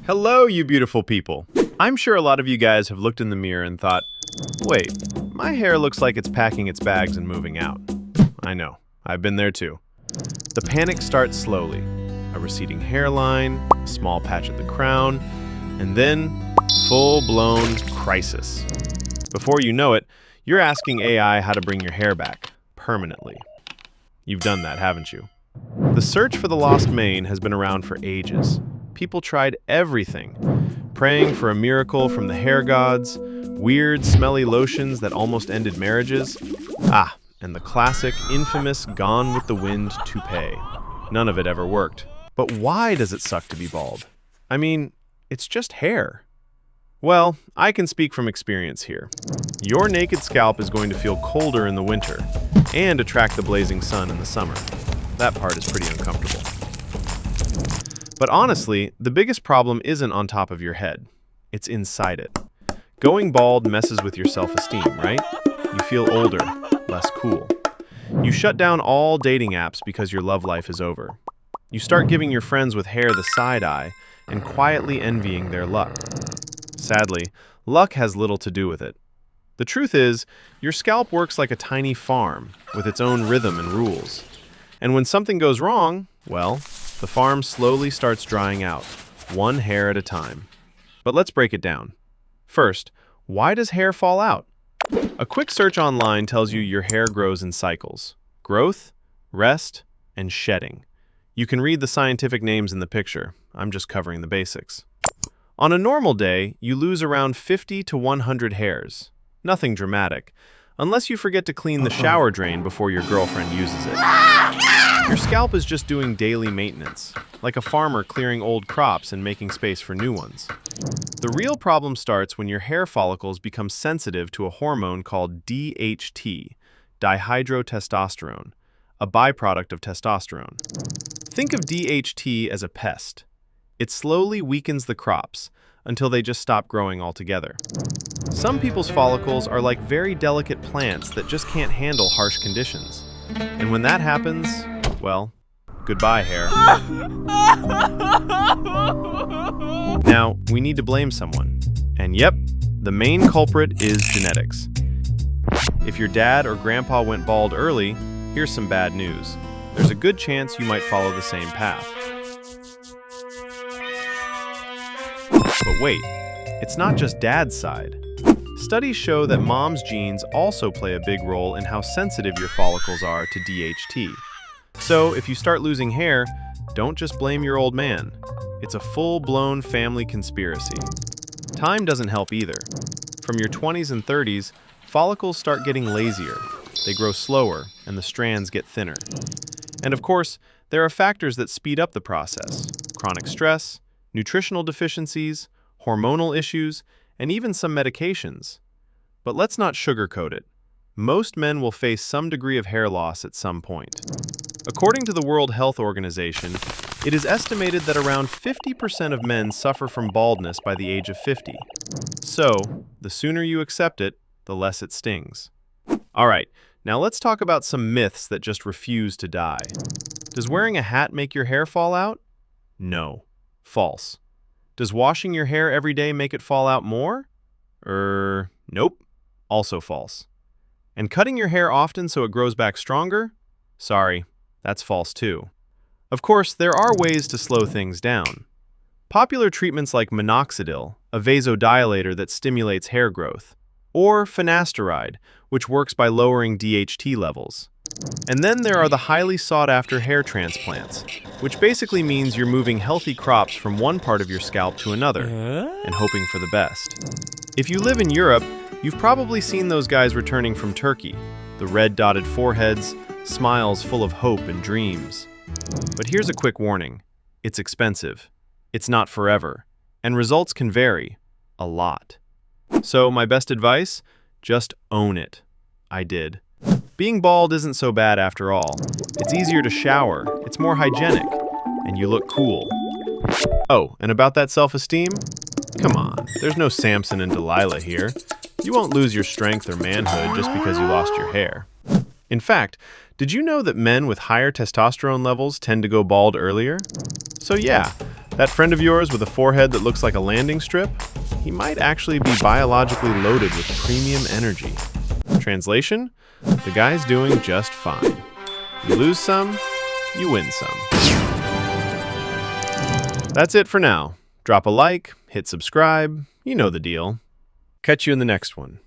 Hello, you beautiful people. I'm sure a lot of you guys have looked in the mirror and thought, wait, my hair looks like it's packing its bags and moving out. I know, I've been there too. The panic starts slowly. A receding hairline, a small patch at the crown, and then full-blown crisis. Before you know it, you're asking AI how to bring your hair back, permanently. You've done that, haven't you? The search for the lost mane has been around for ages. People tried everything, praying for a miracle from the hair gods, weird, smelly lotions that almost ended marriages, and the classic, infamous Gone with the Wind toupee. None of it ever worked. But why does it suck to be bald? I mean, it's just hair. Well, I can speak from experience here. Your naked scalp is going to feel colder in the winter and attract the blazing sun in the summer. That part is pretty uncomfortable. But honestly, the biggest problem isn't on top of your head. It's inside it. Going bald messes with your self-esteem, right? You feel older, less cool. You shut down all dating apps because your love life is over. You start giving your friends with hair the side eye and quietly envying their luck. Sadly, luck has little to do with it. The truth is, your scalp works like a tiny farm with its own rhythm and rules. And when something goes wrong, well, the farm slowly starts drying out, one hair at a time. But let's break it down. First, why does hair fall out? A quick search online tells you your hair grows in cycles: growth, rest, and shedding. You can read the scientific names in the picture. I'm just covering the basics. On a normal day, you lose around 50 to 100 hairs. Nothing dramatic, unless you forget to clean the shower drain before your girlfriend uses it. Your scalp is just doing daily maintenance, like a farmer clearing old crops and making space for new ones. The real problem starts when your hair follicles become sensitive to a hormone called DHT, dihydrotestosterone, a byproduct of testosterone. Think of DHT as a pest. It slowly weakens the crops until they just stop growing altogether. Some people's follicles are like very delicate plants that just can't handle harsh conditions. And when that happens, well, goodbye, hair. Now, we need to blame someone. And yep, the main culprit is genetics. If your dad or grandpa went bald early, here's some bad news. There's a good chance you might follow the same path. But wait, it's not just dad's side. Studies show that mom's genes also play a big role in how sensitive your follicles are to DHT. So if you start losing hair, don't just blame your old man. It's a full-blown family conspiracy. Time doesn't help either. From your 20s and 30s, follicles start getting lazier. They grow slower, and the strands get thinner. And of course, there are factors that speed up the process: chronic stress, nutritional deficiencies, hormonal issues, and even some medications. But let's not sugarcoat it. Most men will face some degree of hair loss at some point. According to the World Health Organization, it is estimated that around 50% of men suffer from baldness by the age of 50. So, the sooner you accept it, the less it stings. All right, now let's talk about some myths that just refuse to die. Does wearing a hat make your hair fall out? No. False. Does washing your hair every day make it fall out more? Nope. Also false. And cutting your hair often so it grows back stronger? Sorry, that's false too. Of course, there are ways to slow things down. Popular treatments like minoxidil, a vasodilator that stimulates hair growth, or finasteride, which works by lowering DHT levels. And then there are the highly sought-after hair transplants, which basically means you're moving healthy crops from one part of your scalp to another and hoping for the best. If you live in Europe, you've probably seen those guys returning from Turkey, the red-dotted foreheads, smiles full of hope and dreams. But here's a quick warning. It's expensive. It's not forever. And results can vary. A lot. So my best advice? Just own it. I did. Being bald isn't so bad after all. It's easier to shower, it's more hygienic, and you look cool. Oh, and about that self-esteem? Come on, there's no Samson and Delilah here. You won't lose your strength or manhood just because you lost your hair. In fact, did you know that men with higher testosterone levels tend to go bald earlier? So yeah, That friend of yours with a forehead that looks like a landing strip? He might actually be biologically loaded with premium energy. Translation? The guy's doing just fine. You lose some, you win some. That's it for now. Drop a like, hit subscribe, you know the deal. Catch you in the next one.